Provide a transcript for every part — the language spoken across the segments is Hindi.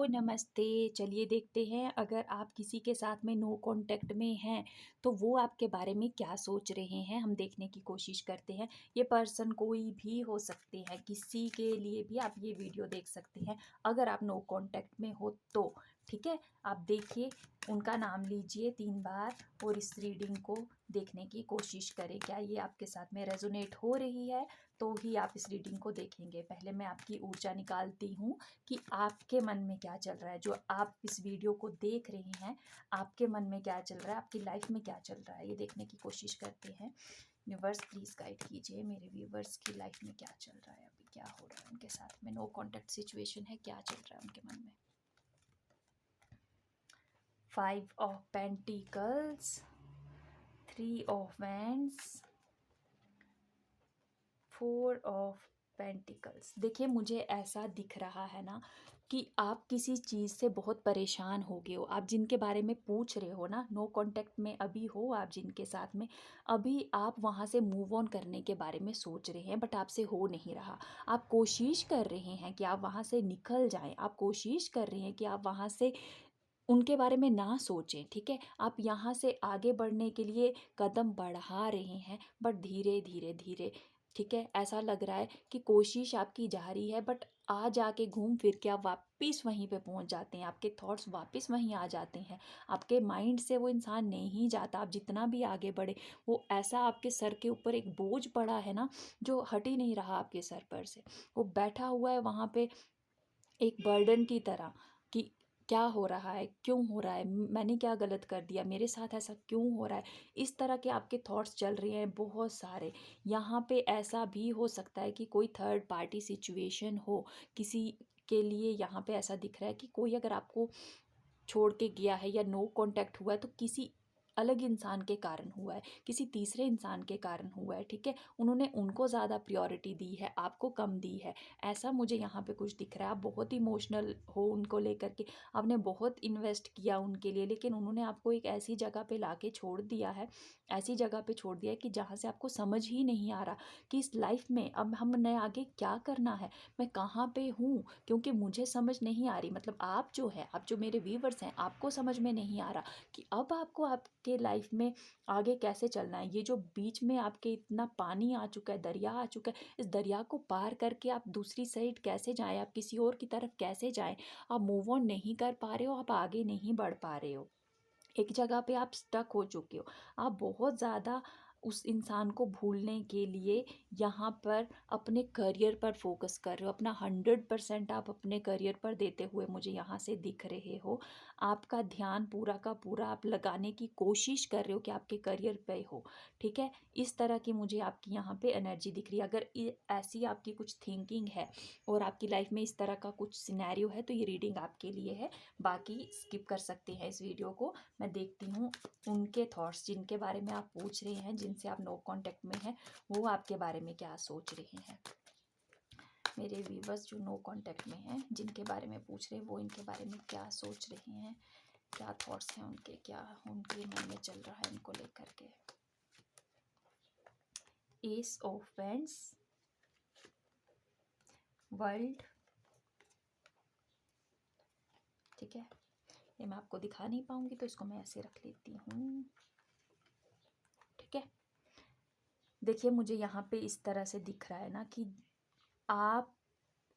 नमस्ते। चलिए देखते हैं अगर आप किसी के साथ में नो कॉन्टैक्ट में हैं, तो वो आपके बारे में क्या सोच रहे हैं, हम देखने की कोशिश करते हैं। ये पर्सन कोई भी हो सकते हैं, किसी के लिए भी आप ये वीडियो देख सकते हैं, अगर आप नो कॉन्टैक्ट में हो तो। ठीक है, आप देखिए, उनका नाम लीजिए 3 बार और इस रीडिंग को देखने की कोशिश करें। क्या ये आपके साथ में रेजोनेट हो रही है, तो ही आप इस रीडिंग को देखेंगे। पहले मैं आपकी ऊर्जा निकालती हूँ कि आपके मन में क्या चल रहा है। जो आप इस वीडियो को देख रहे हैं, आपके मन में क्या चल रहा है, आपकी लाइफ में क्या चल रहा है, ये देखने की कोशिश करते हैं। यूनिवर्स प्लीज़ गाइड कीजिए, मेरे व्यूवर्स की लाइफ में क्या चल रहा है, अभी क्या हो रहा है उनके साथ में। नो कॉन्टैक्ट सिचुएशन है, क्या चल रहा है उनके मन में। 5 of pentacles, 3 of wands, 4 of pentacles. देखिए, मुझे ऐसा दिख रहा है ना कि आप किसी चीज़ से बहुत परेशान हो गए हो। आप जिनके बारे में पूछ रहे हो ना, नो कांटेक्ट में अभी हो आप जिनके साथ में, अभी आप वहाँ से मूव ऑन करने के बारे में सोच रहे हैं, बट आपसे हो नहीं रहा। आप कोशिश कर रहे हैं कि आप वहाँ से निकल जाएं, आप कोशिश कर रहे हैं कि आप वहाँ से उनके बारे में ना सोचें। ठीक है, आप यहाँ से आगे बढ़ने के लिए कदम बढ़ा रहे हैं, बट धीरे धीरे धीरे। ठीक है, ऐसा लग रहा है कि कोशिश आपकी जारी है, बट आ जाके घूम फिर के आप वापस वहीं पे पहुंच जाते हैं। आपके थॉट्स वापस वहीं आ जाते हैं, आपके माइंड से वो इंसान नहीं जाता। आप जितना भी आगे बढ़े, वो ऐसा आपके सर के ऊपर एक बोझ पड़ा है ना, जो हट ही नहीं रहा आपके सर पर से। वो बैठा हुआ है वहाँ पे एक बर्डन की तरह, कि क्या हो रहा है, क्यों हो रहा है, मैंने क्या गलत कर दिया, मेरे साथ ऐसा क्यों हो रहा है। इस तरह के आपके थॉट्स चल रहे हैं बहुत सारे। यहाँ पे ऐसा भी हो सकता है कि कोई थर्ड पार्टी सिचुएशन हो किसी के लिए। यहाँ पे ऐसा दिख रहा है कि कोई अगर आपको छोड़ के गया है या नो कांटेक्ट हुआ है, तो किसी अलग इंसान के कारण हुआ है, किसी तीसरे इंसान के कारण हुआ है। ठीक है, उन्होंने उनको ज़्यादा प्रायोरिटी दी है, आपको कम दी है। ऐसा मुझे यहाँ पे कुछ दिख रहा है। आप बहुत इमोशनल हो उनको लेकर के, आपने बहुत इन्वेस्ट किया उनके लिए, लेकिन उन्होंने आपको एक ऐसी जगह पे लाके छोड़ दिया है, ऐसी जगह पे छोड़ दिया है कि जहाँ से आपको समझ ही नहीं आ रहा कि इस लाइफ में अब हमने आगे क्या करना है, मैं कहाँ पे हूँ, क्योंकि मुझे समझ नहीं आ रही। मतलब आप जो है, आप जो मेरे व्यूवर्स हैं, आपको समझ में नहीं आ रहा कि अब आपको आपके लाइफ में आगे कैसे चलना है। ये जो बीच में आपके इतना पानी आ चुका है, दरिया आ चुका है, इस दरिया को पार करके आप दूसरी साइड कैसे जाएं, आप किसी और की तरफ कैसे जाएं। आप मूव ऑन नहीं कर पा रहे हो, आप आगे नहीं बढ़ पा रहे हो, एक जगह पे आप स्टक हो चुके हो। आप बहुत ज़्यादा उस इंसान को भूलने के लिए यहाँ पर अपने करियर पर फोकस कर रहे हो। अपना 100% आप अपने करियर पर देते हुए मुझे यहाँ से दिख रहे हो। आपका ध्यान पूरा का पूरा आप लगाने की कोशिश कर रहे हो कि आपके करियर पे हो। ठीक है, इस तरह की मुझे आपकी यहाँ पे एनर्जी दिख रही है। अगर ऐसी आपकी कुछ थिंकिंग है और आपकी लाइफ में इस तरह का कुछ सिनेरियो है, तो ये रीडिंग आपके लिए है। बाकी स्किप कर सकते हैं इस वीडियो को। मैं देखती हूँ उनके थॉट्स, जिनके बारे में आप पूछ रहे हैं, जिनसे आप नो कांटेक्ट में हैं, वो आपके बारे में क्या सोच रहे हैं। मेरे व्यूवर्स जो नो कांटेक्ट में हैं, जिनके बारे में पूछ रहे हैं, वो इनके बारे में क्या सोच रहे हैं, क्या थॉट्स हैं उनके, क्या उनके मन में चल रहा है इनको लेकर के। S of wands, world. ठीक है, ये मैं आपको दिखा नहीं पाऊंगी, तो इसको मैं ऐसे रख लेती हूँ। ठीक है, देखिए, मुझे यहाँ पे इस तरह से दिख रहा है ना कि आप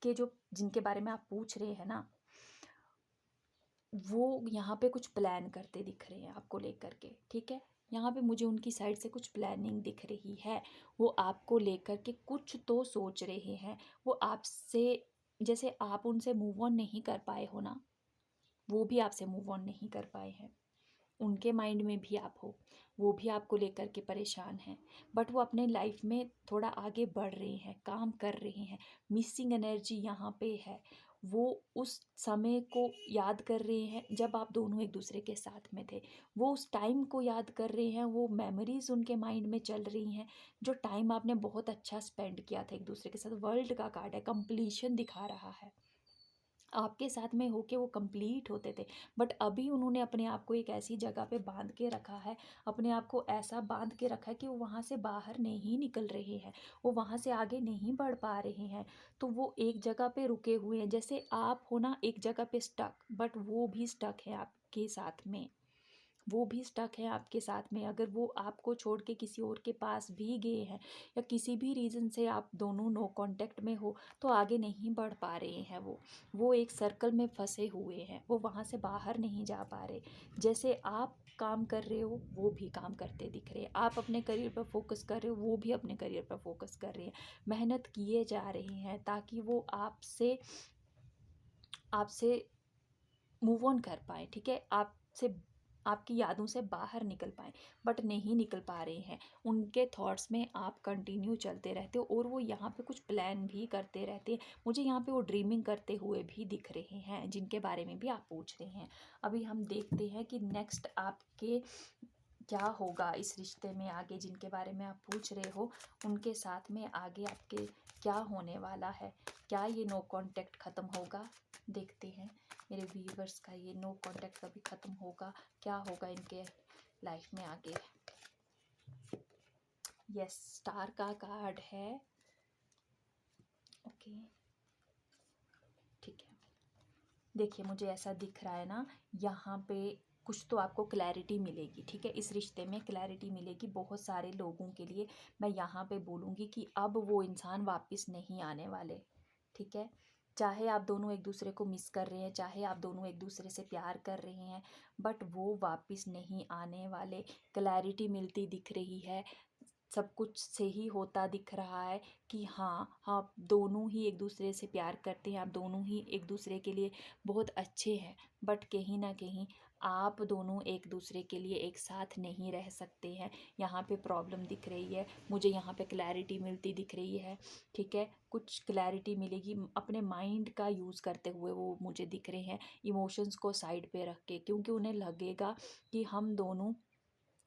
के जो जिनके बारे में आप पूछ रहे हैं ना, वो यहाँ पे कुछ प्लान करते दिख रहे हैं आपको लेकर के। ठीक है, यहाँ पे मुझे उनकी साइड से कुछ प्लानिंग दिख रही है। वो आपको लेकर के कुछ तो सोच रहे हैं। वो आपसे, जैसे आप उनसे मूव ऑन नहीं कर पाए हो ना, वो भी आपसे मूव ऑन नहीं कर पाए हैं। उनके माइंड में भी आप हो, वो भी आपको लेकर के परेशान हैं, बट वो अपने लाइफ में थोड़ा आगे बढ़ रहे हैं, काम कर रहे हैं। मिसिंग एनर्जी यहाँ पे है। वो उस समय को याद कर रहे हैं जब आप दोनों एक दूसरे के साथ में थे। वो उस टाइम को याद कर रहे हैं, वो मेमोरीज उनके माइंड में चल रही हैं, जो टाइम आपने बहुत अच्छा स्पेंड किया था एक दूसरे के साथ। वर्ल्ड का कार्ड है, कंप्लीशन दिखा रहा है। आपके साथ में होके वो कंप्लीट होते थे, बट अभी उन्होंने अपने आप को एक ऐसी जगह पे बांध के रखा है, अपने आप को ऐसा बांध के रखा है कि वो वहाँ से बाहर नहीं निकल रहे हैं, वो वहाँ से आगे नहीं बढ़ पा रहे हैं। तो वो एक जगह पे रुके हुए हैं, जैसे आप हो ना एक जगह पे स्टक, बट वो भी स्टक है आपके साथ में, वो भी स्टक है आपके साथ में। अगर वो आपको छोड़ के किसी और के पास भी गए हैं, या किसी भी रीज़न से आप दोनों नो कांटेक्ट में हो, तो आगे नहीं बढ़ पा रहे हैं। वो एक सर्कल में फंसे हुए हैं, वो वहाँ से बाहर नहीं जा पा रहे। जैसे आप काम कर रहे हो, वो भी काम करते दिख रहे हैं। आप अपने करियर पर फोकस कर रहे हो, वो भी अपने करियर पर फोकस कर रहे हैं, मेहनत किए जा रहे हैं ताकि वो आपसे आपसे मूव ऑन कर पाए, ठीक है, आपसे आपकी यादों से बाहर निकल पाए, बट नहीं निकल पा रहे हैं। उनके थॉट्स में आप कंटिन्यू चलते रहते हो, और वो यहाँ पे कुछ प्लान भी करते रहते हैं। मुझे यहाँ पे वो ड्रीमिंग करते हुए भी दिख रहे हैं, जिनके बारे में भी आप पूछ रहे हैं। अभी हम देखते हैं कि नेक्स्ट आपके क्या होगा इस रिश्ते में आगे, जिनके बारे में आप पूछ रहे हो उनके साथ में आगे आपके क्या होने वाला है। क्या ये नो कांटेक्ट ख़त्म होगा? देखते हैं मेरे व्यूवर्स का ये नो कांटेक्ट कभी ख़त्म होगा, क्या होगा इनके लाइफ में आगे। यस, स्टार का कार्ड है। ओके, ठीक है। देखिए मुझे ऐसा दिख रहा है ना, यहाँ पे कुछ तो आपको क्लैरिटी मिलेगी, ठीक है, इस रिश्ते में क्लैरिटी मिलेगी बहुत सारे लोगों के लिए। मैं यहाँ पे बोलूँगी कि अब वो इंसान वापस नहीं आने वाले, ठीक है। चाहे आप दोनों एक दूसरे को मिस कर रहे हैं, चाहे आप दोनों एक दूसरे से प्यार कर रहे हैं, बट वो वापस नहीं आने वाले। क्लैरिटी मिलती दिख रही है, सब कुछ सही होता दिख रहा है कि हाँ, आप दोनों ही एक दूसरे से प्यार करते हैं, आप दोनों ही एक दूसरे के लिए बहुत अच्छे हैं, बट कहीं ना कहीं आप दोनों एक दूसरे के लिए एक साथ नहीं रह सकते हैं। यहाँ पे प्रॉब्लम दिख रही है मुझे, यहाँ पे क्लैरिटी मिलती दिख रही है, ठीक है। कुछ क्लैरिटी मिलेगी अपने माइंड का यूज़ करते हुए, वो मुझे दिख रहे हैं इमोशंस को साइड पे रख के, क्योंकि उन्हें लगेगा कि हम दोनों,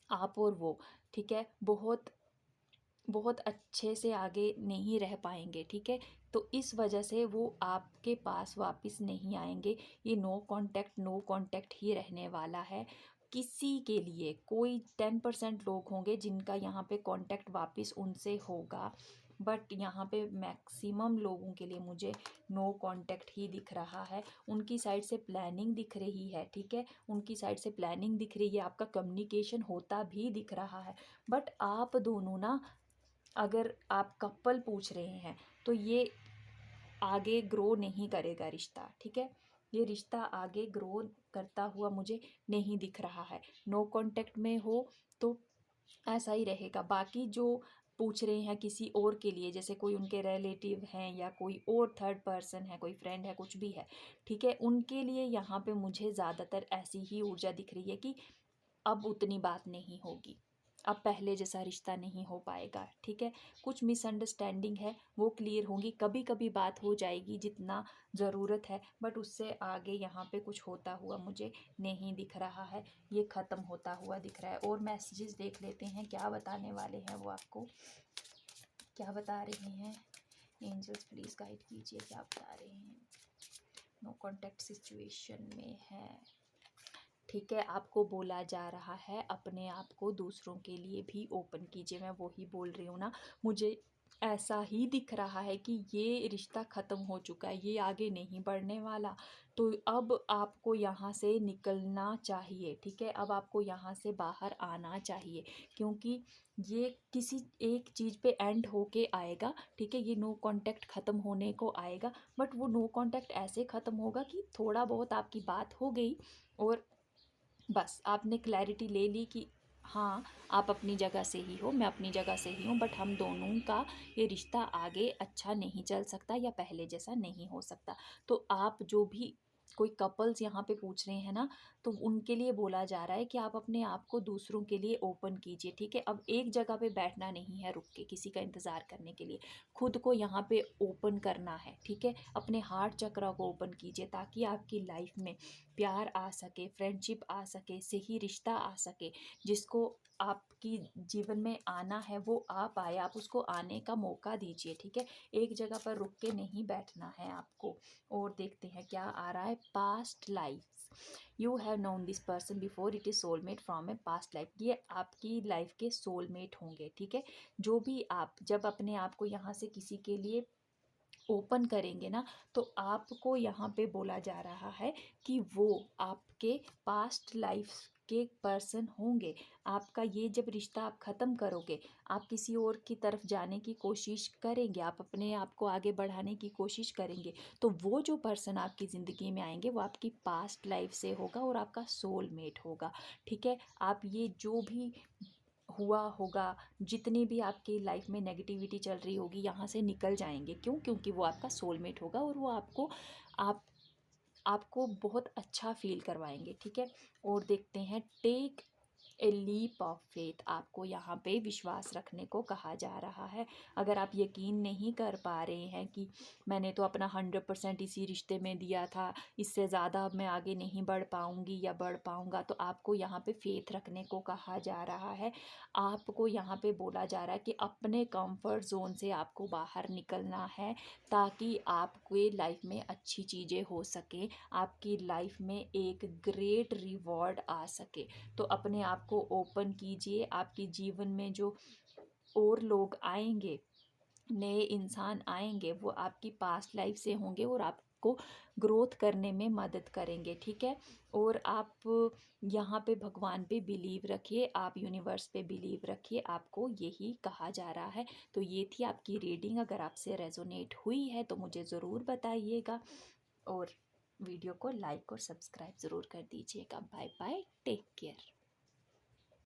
आप और वो, ठीक है, बहुत बहुत अच्छे से आगे नहीं रह पाएंगे, ठीक है। तो इस वजह से वो आपके पास वापस नहीं आएंगे। ये नो कांटेक्ट ही रहने वाला है। किसी के लिए कोई 10% लोग होंगे जिनका यहाँ पे कांटेक्ट वापस उनसे होगा, बट यहाँ पे मैक्सिमम लोगों के लिए मुझे नो कांटेक्ट ही दिख रहा है। उनकी साइड से प्लानिंग दिख रही है, ठीक है, उनकी साइड से प्लानिंग दिख रही है, आपका कम्युनिकेशन होता भी दिख रहा है, बट आप दोनों ना, अगर आप कपल पूछ रहे हैं तो ये आगे ग्रो नहीं करेगा रिश्ता, ठीक है। ये रिश्ता आगे ग्रो करता हुआ मुझे नहीं दिख रहा है। नो कांटेक्ट में हो तो ऐसा ही रहेगा। बाकी जो पूछ रहे हैं किसी और के लिए, जैसे कोई उनके रिलेटिव हैं या कोई और थर्ड पर्सन है, कोई फ्रेंड है, कुछ भी है, ठीक है, उनके लिए यहाँ पे मुझे ज़्यादातर ऐसी ही ऊर्जा दिख रही है कि अब उतनी बात नहीं होगी, अब पहले जैसा रिश्ता नहीं हो पाएगा, ठीक है। कुछ मिसअंडरस्टैंडिंग है वो क्लियर होंगी, कभी कभी बात हो जाएगी जितना ज़रूरत है, बट उससे आगे यहाँ पे कुछ होता हुआ मुझे नहीं दिख रहा है। ये ख़त्म होता हुआ दिख रहा है। और मैसेजेस देख लेते हैं क्या बताने वाले हैं वो आपको, क्या बता रहे हैं एंजल्स, प्लीज़ गाइड कीजिए क्या बता रहे हैं। नो कॉन्टैक्ट सिचुएशन में है, ठीक है। आपको बोला जा रहा है अपने आप को दूसरों के लिए भी ओपन कीजिए। मैं वो ही बोल रही हूँ ना, मुझे ऐसा ही दिख रहा है कि ये रिश्ता ख़त्म हो चुका है, ये आगे नहीं बढ़ने वाला। तो अब आपको यहाँ से निकलना चाहिए, ठीक है, अब आपको यहाँ से बाहर आना चाहिए, क्योंकि ये किसी एक चीज़ पे एंड होके आएगा, ठीक है। ये नो कांटेक्ट ख़त्म होने को आएगा, बट वो नो कांटेक्ट ऐसे ख़त्म होगा कि थोड़ा बहुत आपकी बात हो गई, और बस आपने क्लैरिटी ले ली कि हाँ, आप अपनी जगह से ही हो, मैं अपनी जगह से ही हूँ, बट हम दोनों का ये रिश्ता आगे अच्छा नहीं चल सकता या पहले जैसा नहीं हो सकता। तो आप जो भी कोई कपल्स यहाँ पे पूछ रहे हैं ना, तो उनके लिए बोला जा रहा है कि आप अपने आप को दूसरों के लिए ओपन कीजिए, ठीक है। अब एक जगह पे बैठना नहीं है रुक के किसी का इंतज़ार करने के लिए, खुद को यहाँ पे ओपन करना है, ठीक है। अपने हार्ट चक्र को ओपन कीजिए ताकि आपकी लाइफ में प्यार आ सके, फ्रेंडशिप आ सके, सही रिश्ता आ सके, जिसको आपकी जीवन में आना है वो आ पाए, आप उसको आने का मौका दीजिए, ठीक है? एक जगह पर रुक के नहीं बैठना है आपको। और देखते हैं क्या आ रहा है। Past lifes, you have known this person before, it is soulmate from a past life. ये आपकी लाइफ के सोलमेट होंगे, ठीक है? जो भी आप जब अपने आप को यहाँ से किसी के लिए ओपन करेंगे ना, तो आपको यहाँ पे बोला जा रहा है कि वो आपके पास्ट लाइफ के पर्सन होंगे। आपका ये जब रिश्ता आप ख़त्म करोगे, आप किसी और की तरफ जाने की कोशिश करेंगे, आप अपने आप को आगे बढ़ाने की कोशिश करेंगे, तो वो जो पर्सन आपकी ज़िंदगी में आएंगे वो आपकी पास्ट लाइफ से होगा और आपका सोलमेट होगा, ठीक है? आप ये जो भी हुआ होगा, जितनी भी आपकी लाइफ में नेगेटिविटी चल रही होगी, यहाँ से निकल जाएंगे। क्यों? क्योंकि वो आपका सोलमेट होगा और वो आप आपको बहुत अच्छा फील करवाएंगे, ठीक है? और देखते हैं, take a leap of faith, आपको यहाँ पे विश्वास रखने को कहा जा रहा है। अगर आप यकीन नहीं कर पा रहे हैं कि मैंने तो अपना 100% इसी रिश्ते में दिया था, इससे ज़्यादा अब मैं आगे नहीं बढ़ पाऊँगी या बढ़ पाऊँगा, तो आपको यहाँ पे फेथ रखने को कहा जा रहा है। आपको यहाँ पे बोला जा रहा है कि अपने कंफर्ट जोन से आपको बाहर निकलना है, ताकि आपके लाइफ में अच्छी चीज़ें हो सकें, आपकी लाइफ में एक ग्रेट रिवॉर्ड आ सके। तो अपने आप को ओपन कीजिए। आपके जीवन में जो और लोग आएंगे, नए इंसान आएंगे, वो आपकी पास्ट लाइफ से होंगे और आपको ग्रोथ करने में मदद करेंगे, ठीक है? और आप यहाँ पे भगवान पे बिलीव रखिए, आप यूनिवर्स पे बिलीव रखिए, आपको यही कहा जा रहा है। तो ये थी आपकी रीडिंग। अगर आपसे रेजोनेट हुई है तो मुझे ज़रूर बताइएगा, और वीडियो को लाइक और सब्सक्राइब ज़रूर कर दीजिएगा। Bye bye, take care.